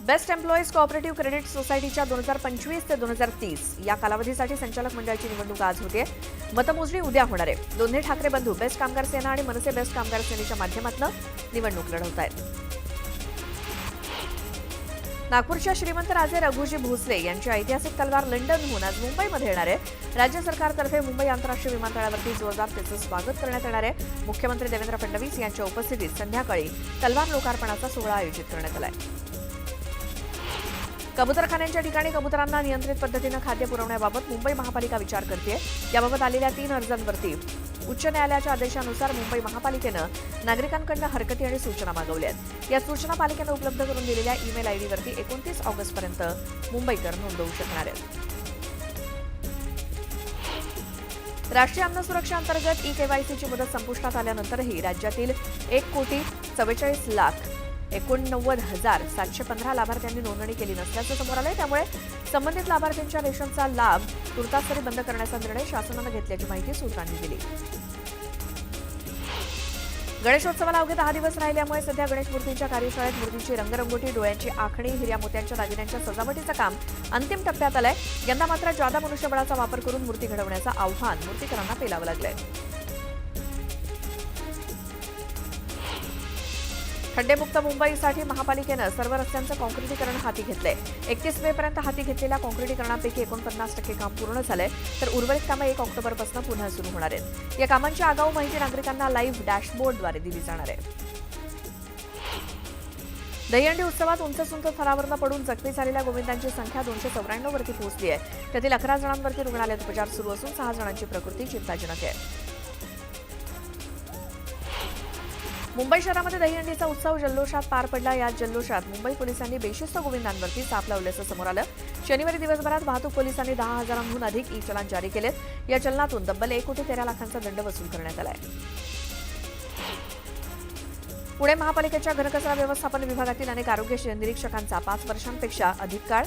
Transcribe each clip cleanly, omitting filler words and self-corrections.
Best employees cooperative credit सोसायटीच्या 2025 ते 2030 या कालावधीसाठी संचालक मंडळाची निवडणूक आज होते. मतमोजणी उद्या होणार आहे. दोन्ही ठाकरे बंधू बेस्ट कामगार सेना आणि मनसे बेस्ट कामगार सेनेच्या माध्यमातून निवडणूक लढवत आहेत. नागपूरच्या श्रीमंत राजे रघुजी भोसले यांची ऐतिहासिक तलवार लंडनहून आज मुंबईमध्ये येणार आहे. राज्य सरकारतर्फे मुंबई आंतरराष्ट्रीय विमानतळावरती जोरदार त्याचं स्वागत करण्यात येणार आहे. मुख्यमंत्री देवेंद्र फडणवीस यांच्या उपस्थितीत संध्याकाळी तलवार लोकार्पणाचा सोहळा आयोजित करण्यात आला आहे. कबुतरखान्यांच्या ठिकाणी कबुतरांना नियंत्रित पद्धतीनं खाद्य पुरवण्याबाबत मुंबई महापालिका विचार करते. याबाबत आलेल्या 3 अर्जांवरती उच्च न्यायालयाच्या आदेशानुसार मुंबई महापालिकेनं नागरिकांकडून हरकती आणि सूचना मागवल्या आहेत. या सूचना पालिकेनं उपलब्ध करून दिलेल्या ईमेल आयडीवरती 29 ऑगस्टपर्यंत मुंबईकर नोंदवू शकणार आहेत. राष्ट्रीय अन्न सुरक्षा अंतर्गत ई-केवायसीची मुदत संपुष्टात आल्यानंतरही राज्यातील 1,89,715 लाभार्थ्यांनी नोंदणी केली नसल्याचं समोर आलंय. त्यामुळे संबंधित लाभार्थ्यांच्या रेशनचा लाभ तुर्तास तरी बंद करण्याचा निर्णय शासनानं घेतल्याची माहिती सूत्रांनी दिली. गणेशोत्सवाला अवघे 10 दिवस राहिल्यामुळे सध्या गणेश मूर्तींच्या कार्यशाळेत मूर्तींची रंगरंगोटी, डोळ्यांची आखणी, हिऱ्या मोत्यांच्या दागिन्यांच्या सजावटीचं काम अंतिम टप्प्यात आलंय. यंदा मात्र जादा मनुष्यबळाचा वापर करून मूर्ती घडवण्याचं आव्हान मूर्तीकरांना पेलावं लागलंय. खड्डेमुक्त मुंबईसाठी महापालिकेनं सर्व रस्त्यांचं काँक्रिटीकरण हाती घेतलंय. 31 मेपर्यंत हाती घेतलेल्या काँक्रिटीकरणापैकी 49% काम पूर्ण झालंय, तर उर्वरित कामं 1 ऑक्टोबरपासून पुन्हा सुरू होणार आहेत. या कामांची आगाऊ माहिती नागरिकांना लाईव्ह डॅशबोर्डद्वारे दिली जाणार आहे. दहीहंडी उत्सवात उंच थरावरनं पडून जखमी झालेल्या गोविंदांची संख्या 294 वरती पोहोचली आहे. त्यातील 11 जणांवरती रुग्णालयात उपचार सुरू असून 6 जणांची प्रकृती चिंताजनक आहे. मुंबई शहरामध्ये दहीहंडीचा उत्सव जल्लोषात पार पडला. या जल्लोषात मुंबई पोलिसांनी बेशिस्त गोविंदांवरती चाप लावल्याचं समोर आलं. शनिवारी दिवसभरात वाहतूक पोलिसांनी 10,000हून अधिक ई-चलन जारी केलेत. या चलनातून तब्बल 1,13,00,000चा दंड वसूल करण्यात आलाय. पुणे महापालिकेच्या घनकचरा व्यवस्थापन विभागातील अनेक आरोग्य निरीक्षकांचा 5 वर्षांपेक्षा अधिक काळ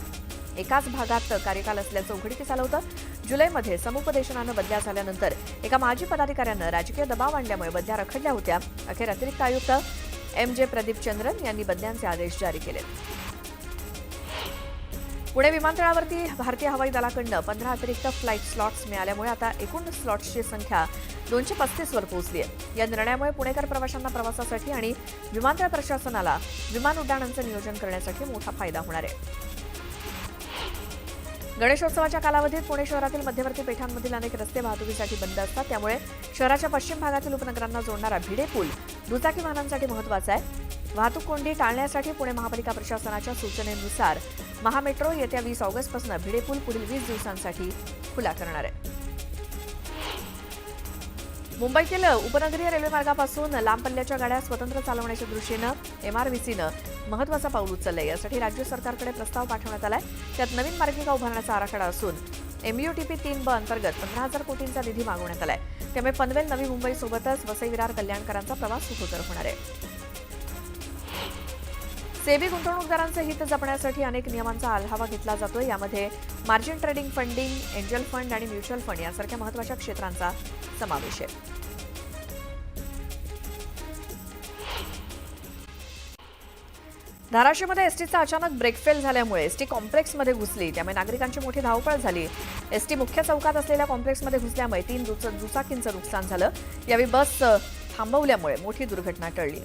एकाच भागात कार्यकाल असल्याचं उघडकीस आलं होतं. जुलैमध्ये समुपदेशनानं बदल्या झाल्यानंतर एका माजी पदाधिकाऱ्यानं राजकीय दबाव आणल्यामुळे बदल्या रखडल्या होत्या. अखेर अतिरिक्त आयुक्त MJ प्रदीप चंद्रन यांनी बदल्यांचे आदेश जारी केले. पुणे विमानतळावरती भारतीय हवाई दलाकडून 15 अतिरिक्त फ्लाईट स्लॉट्स मिळाल्यामुळे आता एकूण स्लॉट्सची संख्या 235 वर पोहोचली आहे. या निर्णयामुळे पुणेकर प्रवाशांना प्रवासासाठी आणि विमानतळ प्रशासनाला विमान उड्डाणांचं नियोजन करण्यासाठी मोठा फायदा होणार आहे. गणेशोत्सवाच्या कालावधीत पुणे शहरातील मध्यवर्ती पेठांमधील अनेक रस्ते वाहतुकीसाठी बंद असतात. त्यामुळे शहराच्या पश्चिम भागातील उपनगरांना जोडणारा भिडे पूल दुचाकी वाहनांसाठी महत्त्वाचा आहे. वाहतूक कोंडी टाळण्यासाठी पुणे महापालिका प्रशासनाच्या सूचनेनुसार महामेट्रो येत्या 20 ऑगस्टपासून भिडे पूल पुढील 20 दिवसांसाठी खुला करणार आहे. मुंबईतील उपनगरीय रेल्वे मार्गापासून लांब पल्ल्याच्या गाड्या स्वतंत्र चालवण्याच्या दृष्टीनं MRVCनं महत्त्वाचं पाऊल उचललंय. यासाठी राज्य सरकारकडे प्रस्ताव पाठवण्यात आलाय. त्यात नवीन मार्गिका उभारण्याचा आराखडा असून MUTP 3B अंतर्गत 15,000 कोटींचा निधी मागवण्यात आलाय. त्यामुळे पनवेल नवी मुंबईसोबतच वसई विरार कल्याणकरांचा प्रवास सुखकर होणार आहे. सेबी गुंतवणूकदारांचे हित जपण्यासाठी अनेक नियमांचा आढावा घेतला जातोय. यामध्ये margin trading, funding, angel fund आणि म्युच्युअल फंड यासारख्या महत्त्वाच्या क्षेत्रांचा समावेश आहे. धाराशिवमध्ये एसटीचा अचानक ब्रेक फेल झाल्यामुळे एसटी कॉम्प्लेक्समध्ये घुसली. त्यामुळे नागरिकांची मोठी धावपळ झाली. एसटी मुख्य चौकात असलेल्या कॉम्प्लेक्समध्ये घुसल्यामुळे 3 दुचाकींचं नुकसान झालं. यावेळी बस थांबवल्यामुळे मोठी दुर्घटना टळली.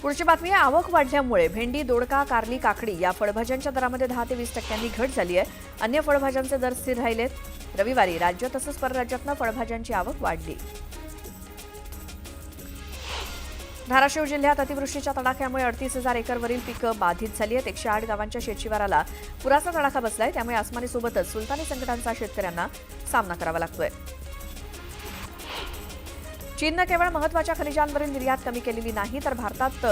पुढची बातमी आहे. आवक वाढल्यामुळे भेंडी, दोडका, कारली, काकडी या फळभाज्यांच्या दरामध्ये 10 ते 20% घट झाली आहे. अन्य फळभाज्यांचे दर स्थिर राहिलेत. रविवारी राज्य तसंच परराज्यातनं फळभाज्यांची आवक वाढली. धाराशिव जिल्ह्यात अतिवृष्टीच्या तडाख्यामुळे 38,000 एकरवरील पिकं बाधित झाली आहेत. 108 गावांच्या शेतशिवाराला पुराचा तडाखा बसलाय. त्यामुळे आसमानीसोबतच सुलतानी संकटांचा शेतकऱ्यांना सामना करावा लागतोय. चीननं केवळ महत्त्वाच्या खनिजांवरील निर्यात कमी केलेली नाही, तर भारतात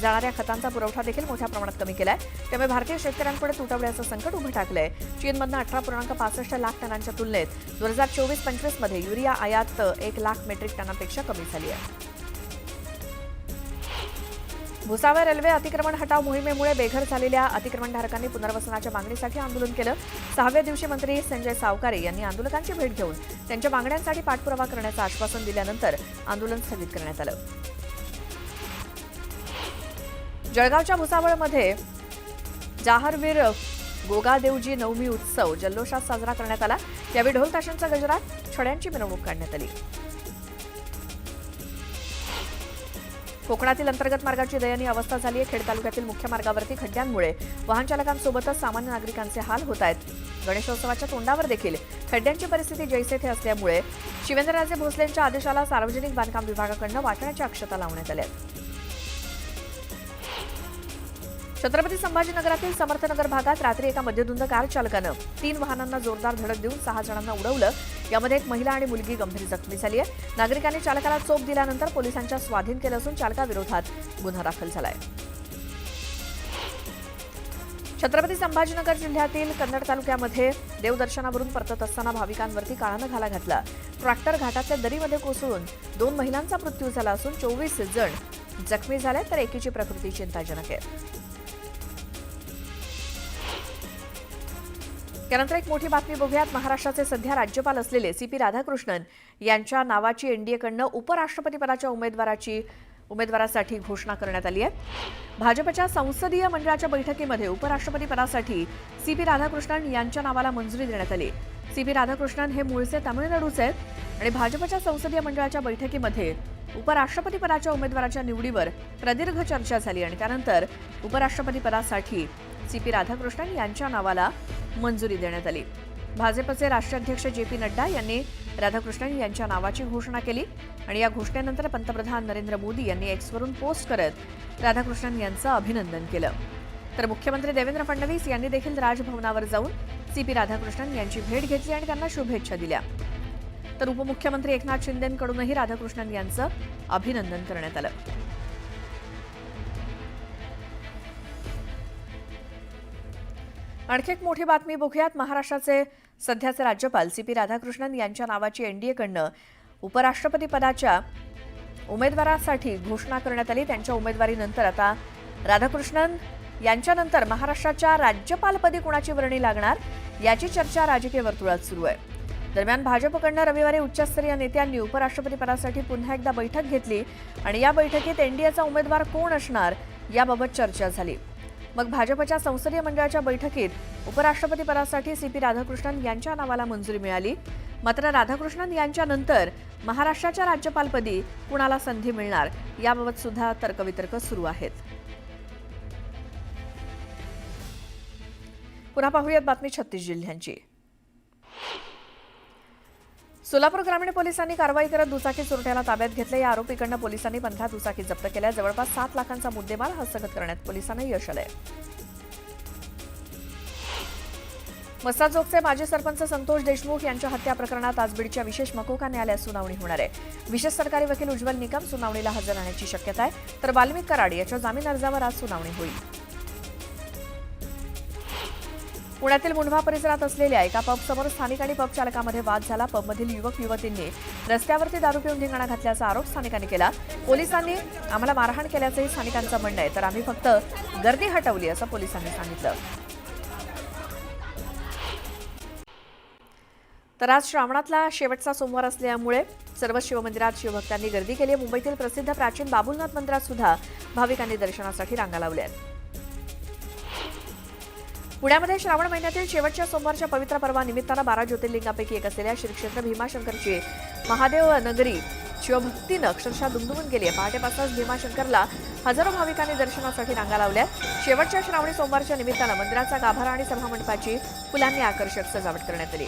जाणाऱ्या खतांचा पुरवठा देखील मोठ्या प्रमाणात कमी केलाय. त्यामुळे भारतीय शेतकऱ्यांपुढे तुटवड्याचं संकट उभं ठाकलंय. चीनमधनं 18.65 लाख टनांच्या तुलनेत 2024-25 मध्ये युरिया आयात 1 लाख मेट्रिक टनांपेक्षा कमी झाली आहे. भुसावळ रेल्वे अतिक्रमण हटाव मोहिमेमुळे बेघर झालेल्या अतिक्रमणधारकांनी पुनर्वसनाच्या मागणीसाठी आंदोलन केलं. 6व्या दिवशी मंत्री संजय सावकारे यांनी आंदोलकांची भेट घेऊन त्यांच्या मागण्यांसाठी पाठपुरावा करण्याचं आश्वासन दिल्यानंतर आंदोलन स्थगित करण्यात आलं. जळगावच्या भुसावळमध्ये जाहरवीर गोगादेवजी नवमी उत्सव जल्लोषात साजरा करण्यात आला। यावेळी ढोल ताशांच्या गजरात छड्यांची मिरवणूक काढण्यात आली। कोकणातील अंतर्गत मार्गाची दयनीय अवस्था झाली आहे। खेड तालुक्यातील मुख्य मार्गावरती खड्ड्यांमुळे वाहन चालकांसोबतच सामान्य नागरिकांचे हाल होत आहेत। गणेशोत्सवाच्या तोंडावर देखील खड्ड्यांची परिस्थिती जैसे थे असल्यामुळे शिवेंद्रराजे भोसलेंच्या आदेशाला सार्वजनिक बांधकाम विभागाकडून वाटण्याच्या अक्षता लावण्यात आल्या। छत्रपती संभाजीनगरातील समर्थनगर भागात रात्री एका मध्यधुंद कार चालकानं 3 वाहनांना जोरदार धडक देऊन 6 जणांना उडवलं। यामध्ये एक महिला आणि मुलगी गंभीर जखमी झाली आहे। नागरिकांनी चालकाला चोप दिल्यानंतर पोलिसांच्या स्वाधीन केलं असून चालकाविरोधात गुन्हा दाखल झालाय। छत्रपती संभाजीनगर जिल्ह्यातील कन्नड तालुक्यामध्ये देवदर्शनावरून परतत असताना भाविकांवरती काळानं घाला घातला। ट्रॅक्टर घाटातल्या दरीमध्ये कोसळून 2 महिलांचा मृत्यू झाला असून 24 जण जखमी झाले तर एकीची प्रकृती चिंताजनक आहे। त्यानंतर एक मोठी बातमी बघूयात। महाराष्ट्राचे सध्या राज्यपाल असलेले सीपी राधाकृष्णन यांच्या नावाची एनडीएकडून उपराष्ट्रपतीपदाच्या उमेदवारासाठी घोषणा करण्यात आली आहे। भाजपच्या संसदीय मंडळाच्या बैठकीमध्ये उपराष्ट्रपतीपदासाठी सीपी राधाकृष्णन यांच्या नावाला मंजुरी देण्यात आली। सीपी राधाकृष्णन हे मूळचे तामिळनाडूचे आहेत आणि भाजपच्या संसदीय मंडळाच्या बैठकीमध्ये उपराष्ट्रपतीपदाच्या उमेदवाराच्या निवडीवर प्रदीर्घ चर्चा झाली आणि त्यानंतर उपराष्ट्रपतीपदासाठी सीपी राधाकृष्णन यांच्या नावाला मंजुरी देण्यात आली। भाजपचे राष्ट्राध्यक्ष जे.पी. नड्डा यांनी राधाकृष्णन यांच्या नावाची घोषणा केली आणि या घोषणेनंतर पंतप्रधान नरेंद्र मोदी यांनी एक्सवरून पोस्ट करत राधाकृष्णन यांचं अभिनंदन केलं। तर मुख्यमंत्री देवेंद्र फडणवीस यांनी देखील राजभवनावर जाऊन सीपी राधाकृष्णन यांची भेट घेतली आणि त्यांना शुभेच्छा दिल्या। तर उपमुख्यमंत्री एकनाथ शिंदेंकडूनही राधाकृष्णन यांचं अभिनंदन करण्यात आलं। आणखी एक मोठी बातमी बघूयात। महाराष्ट्राचे सध्याचे राज्यपाल सीपी राधाकृष्णन यांच्या नावाची एनडीएकडून उपराष्ट्रपतीपदाच्या उमेदवारासाठी घोषणा करण्यात आली। त्यांच्या उमेदवारीनंतर आता राधाकृष्णन यांच्यानंतर महाराष्ट्राच्या राज्यपालपदी कुणाची वर्णी लागणार याची चर्चा राजकीय वर्तुळात सुरू आहे। दरम्यान भाजपकडून रविवारी उच्चस्तरीय नेत्यांनी उपराष्ट्रपतीपदासाठी पुन्हा एकदा बैठक घेतली आणि या बैठकीत एनडीएचा उमेदवार कोण असणार याबाबत चर्चा झाली। मग भाजपच्या संसदीय मंडळाच्या बैठकीत उपराष्ट्रपतीपदासाठी सीपी राधाकृष्णन यांच्या नावाला मंजुरी मिळाली। मात्र राधाकृष्णन यांच्यानंतर महाराष्ट्राच्या राज्यपालपदी कुणाला संधी मिळणार याबाबत सुद्धा तर्कवितर्क सुरू आहेत। पुन्हा पाहूयात बातमी 36 जिल्ह्यांची। सोलापूर ग्रामीण पोलिसांनी कारवाई करत दुचाकी चोरट्याला ताब्यात घेतले। या आरोपीकडून पोलिसांनी 15 दुचाकी जप्त केल्या। जवळपास 7 लाखांचा मुद्देमाल हस्तगत करण्यात पोलिसांना यश आलंय। मस्साजोगचे माजी सरपंच संतोष देशमुख यांच्या हत्या प्रकरणात आज बीडच्या विशेष मकोका न्यायालयात सुनावणी होणार आहे। विशेष सरकारी वकील उज्ज्वल निकम सुनावणीला हजर राहण्याची शक्यता आहे, तर वाल्मिक कराड याच्या जामीन अर्जावर आज सुनावणी होईल। पुण्यातील मुंढवा परिसरात असलेल्या एका पबसमोर स्थानिक आणि पब चालकामध्ये वाद झाला। पबमधील युवक युवतींनी रस्त्यावरती दारू पिऊन धिंगाणा घातल्याचा आरोप स्थानिकांनी केला। पोलिसांनी आम्हाला मारहाण केल्याचंही स्थानिकांचं म्हणणं आहे, तर आम्ही फक्त गर्दी हटवली असं पोलिसांनी सांगितलं। तर आज श्रावणातला शेवटचा सोमवार असल्यामुळे सर्व शिवमंदिरात शिवभक्तांनी गर्दी केली आहे। मुंबईतील प्रसिद्ध प्राचीन बाबुलनाथ मंदिरात सुद्धा भाविकांनी दर्शनासाठी रांगा लावल्या आहेत। पुण्यामध्ये श्रावण महिन्यातील शेवटच्या सोमवारच्या पवित्र पर्वानिमित्तानं 12 ज्योतिर्लिंगापैकी एक असलेल्या श्री क्षेत्र भीमाशंकरची महादेव नगरी शिवभक्तीनं अक्षरशः दुमदुमून गेली आहे। पहाटेपासूनच भीमाशंकरला हजारो भाविकांनी दर्शनासाठी रांगा लावल्या। शेवटच्या श्रावणी सोमवारच्या निमित्तानं मंदिराचा गाभारा आणि सभामंडपाची फुलांनी आकर्षक सजावट करण्यात आली।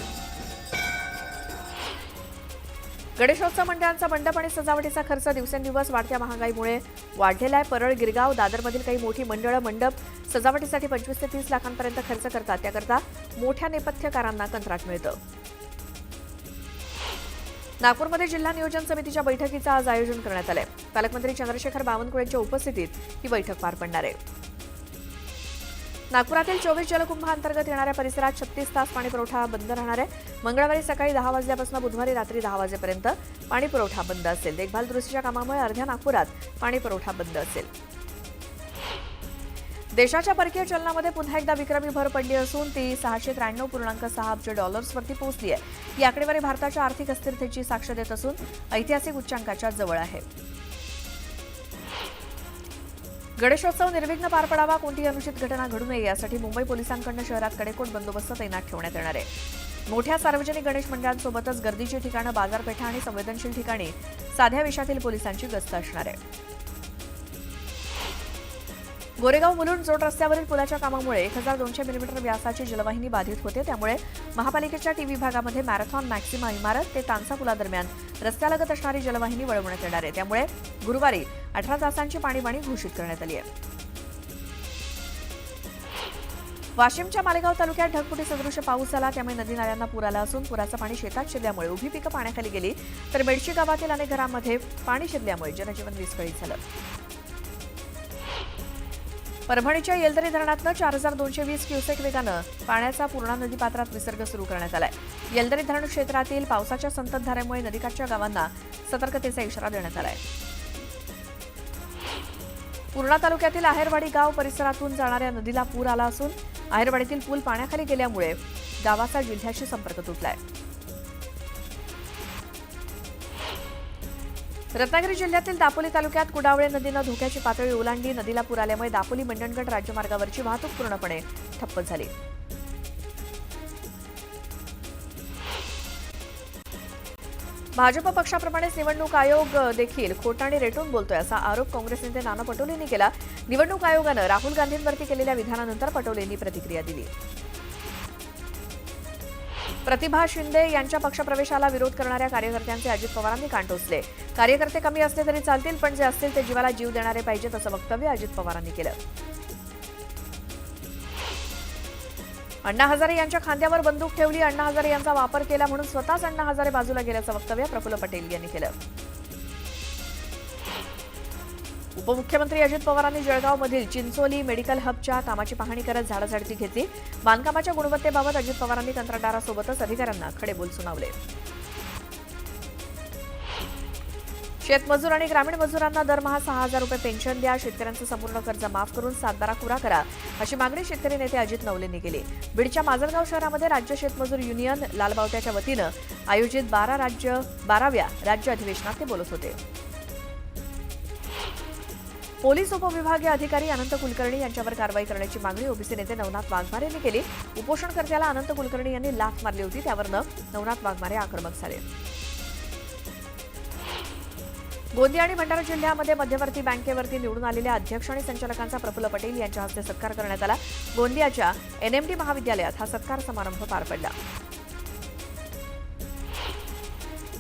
गणेशोत्सव मंडळांचा मंडप आणि सजावटीचा खर्च दिवसेंदिवस वाढत्या महागाईमुळे वाढलेला आहे। परळ, गिरगाव, दादरमधील काही मोठी मंडळं मंडप सजावटीसाठी 25 ते 30 लाखांपर्यंत खर्च करतात। त्याकरता मोठ्या नेपथ्यकारांना कंत्राट मिळतं। नागपूरमध्ये जिल्हा नियोजन समितीच्या बैठकीचं आज आयोजन करण्यात आलंय। पालकमंत्री चंद्रशेखर बावनकुळे यांच्या उपस्थितीत ही बैठक पार पडणार आहे। नागपुरातील 24 जलकुंभांतर्गत येणाऱ्या परिसरात 36 तास पाणीपुरवठा बंद राहणार आहे। मंगळवारी सकाळी 10 वाजल्यापासून बुधवारी रात्री 10 वाजेपर्यंत पाणीपुरवठा बंद असेल। देखभाल दुरुस्तीच्या कामामुळे अर्ध्या नागपुरात पाणीपुरवठा बंद असेल। देशाच्या परकीय चलनामध्ये पुन्हा एकदा विक्रमी भर पडली असून ती $693.6 अब्ज वरती पोहोचली आहे। ही आकडेवारी भारताच्या आर्थिक अस्थिरतेची साक्ष देत असून ऐतिहासिक उच्चांकाच्या जवळ आहे। गणेशोत्सव निर्विघ्न पार पडावा, कोणतीही अनुचित घटना घडू नये यासाठी मुंबई पोलिसांकडून शहरात कडेकोट बंदोबस्त तैनात ठेवण्यात येणार आहे. मोठ्या सार्वजनिक गणेश मंडळांसोबतच गर्दीची ठिकाणं, बाजारपेठा आणि संवेदनशील ठिकाणी साध्या वेशातील पोलिसांची गस्त असणार आहे. गोरेगाव मुलुंड जोड रस्त्यावरील पुलाच्या कामामुळे 1200 मिलीमीटर व्यासाची जलवाहिनी बाधित होते. त्यामुळे महापालिकेच्या टी विभागामध्ये मॅरेथॉन मॅक्सिमा इमारत ते तानसा पुलादरम्यान रस्त्यालगत असणारी जलवाहिनी वळवण्यात येणार आहे. त्यामुळे गुरुवारी 18 तासांची पाणीबाणी घोषित करण्यात आली आहे. वाशिमच्या मालेगाव तालुक्यात ढगफुटी सदृश पाऊस झाला. त्यामुळे नदी नाल्यांना पूर आला असून पुराचं पाणी शेतात शिरल्यामुळे उभी पिकं पाण्याखाली गेली, तर बेडशी गावातील अनेक घरांमध्ये पाणी शिरल्यामुळे जनजीवन विस्कळीत झालं. परभणीच्या येलदरी धरणातनं 4220 क्युसेक वेगानं पाण्याचा पूर्णा नदीपात्रात विसर्ग सुरू करण्यात आलाय. येलदरी धरण क्षेत्रातील पावसाच्या संततधारेमुळे नदीकाठच्या गावांना सतर्कतेचा इशारा देण्यात आलाय. पूर्णा तालुक्यातील आहेरवाडी गाव परिसरातून जाणाऱ्या नदीला पूर आला असून आहेरवाडीतील पूल पाण्याखाली गेल्यामुळे गावाचा जिल्ह्याशी संपर्क तुटलाय. रत्नागिरी जिल्ह्यातील दापोली तालुक्यात कुडावळे नदीनं धोक्याची पातळी ओलांडली. नदीला पूर आल्यामुळे दापोली मंडणगड राज्यमार्गावरची वाहतूक पूर्णपणे ठप्प झाली. भाजप पक्षाप्रमाणेच निवडणूक आयोग देखील खोटाने रेटून बोलतोय असा आरोप काँग्रेस नेते नाना पटोलेंनी केला. निवडणूक आयोगानं राहुल गांधींवरती केलेल्या विधानानंतर पटोलेंनी प्रतिक्रिया दिली. प्रतिभा शिंदे यांच्या पक्षप्रवेशाला विरोध करणाऱ्या कार्यकर्त्यांचे अजित पवारांनी कान टोचले. कार्यकर्ते कमी असले तरी चालतील, पण जे असतील ते जीवाला जीव देणारे पाहिजेत असं वक्तव्य अजित पवारांनी केलं. अण्णा हजारे यांच्या खांद्यावर बंदूक ठेवली, अण्णा हजारे यांचा वापर केला म्हणून स्वतःच अण्णा हजारे बाजूला गेल्याचं वक्तव्य प्रफुल्ल पटेल यांनी केलं. उपमुख्यमंत्री अजित पवारांनी जळगावमधील चिंचोली मेडिकल हबच्या कामाची पाहणी करत झाडाझडती घेतली. बांधकामाच्या गुणवत्तेबाबत अजित पवारांनी कंत्राटदारासोबतच अधिकाऱ्यांना खडेबोल सुनावले. शेतमजूर आणि ग्रामीण मजुरांना दरमहा 6000 रुपये पेन्शन द्या, शेतकऱ्यांचं संपूर्ण कर्ज माफ करून सातबारा पुरा करा, अशी मागणी शेतकरी नेते अजित नवलेंनी केली. बीडच्या माजलगाव शहरामध्ये राज्य शेतमजूर युनियन लालबावट्याच्या वतीनं आयोजित 12व्या राज्य अधिवेशनात ते बोलत होते. पोलीस उपविभागीय अधिकारी अनंत कुलकर्णी यांच्यावर कारवाई करण्याची मागणी ओबीसी नेते नवनाथ वाघमारे यांनी केली. उपोषणकर्त्याला अनंत कुलकर्णी यांनी लाथ मारली होती, त्यावरनं नवनाथ वाघमारे आक्रमक झाले. गोंदिया आणि भंडारा जिल्ह्यामध्ये मध्यवर्ती बँकेवरती निवडून आलेल्या अध्यक्ष आणि संचालकांचा प्रफुल्ल पटेल यांच्या हस्ते सत्कार करण्यात आला. गोंदियाच्या एनएमडी महाविद्यालयात हा सत्कार समारंभ पार पडला.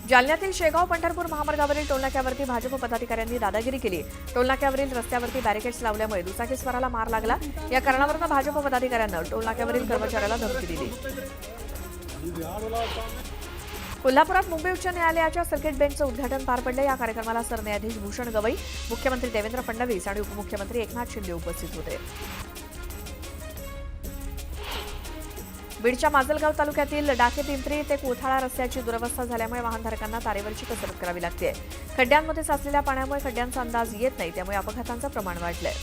जालन्यातील शेगाव पंढरपूर महामार्गावरील टोलनाक्यावरती भाजप पदाधिकाऱ्यांनी दादागिरी केली. टोलनाक्यावरील रस्त्यावरती बॅरिकेड्स लावल्यामुळे दुचाकीस्वाराला मार लागला. या कारणावरून भाजप पदाधिकाऱ्यांना टोलनाक्यावरील कर्मचाऱ्याला धमकी दिली. कोल्हापुरात मुंबई उच्च न्यायालयाच्या सर्किट बेंचचं उद्घाटन पार पडलं. या कार्यक्रमाला सरन्यायाधीश भूषण गवई, मुख्यमंत्री देवेंद्र फडणवीस आणि उपमुख्यमंत्री एकनाथ शिंदे उपस्थित होते. बीडच्या माजलगाव तालुक्यातील डाके पिंपरी ते कोथाळा रस्त्याची दुरवस्था झाल्यामुळे वाहनधारकांना तारेवरची कसरत करावी लागते. खड्ड्यांमध्ये साचलेल्या पाण्यामुळे खड्ड्यांचा अंदाज येत नाही, त्यामुळे अपघातांचं प्रमाण वाढलंय.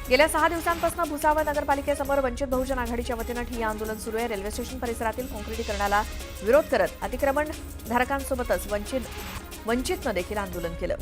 गेल्या 6 दिवसांपासून भुसावळ नगरपालिकेसमोर वंचित बहुजन आघाडीच्या वतीनं ठिय्या आंदोलन सुरू आहे. रेल्वे स्टेशन परिसरातील कॉन्क्रिटीकरणाला विरोध करत अतिक्रमणधारकांसोबतच वंचितनं देखील आंदोलन केलं.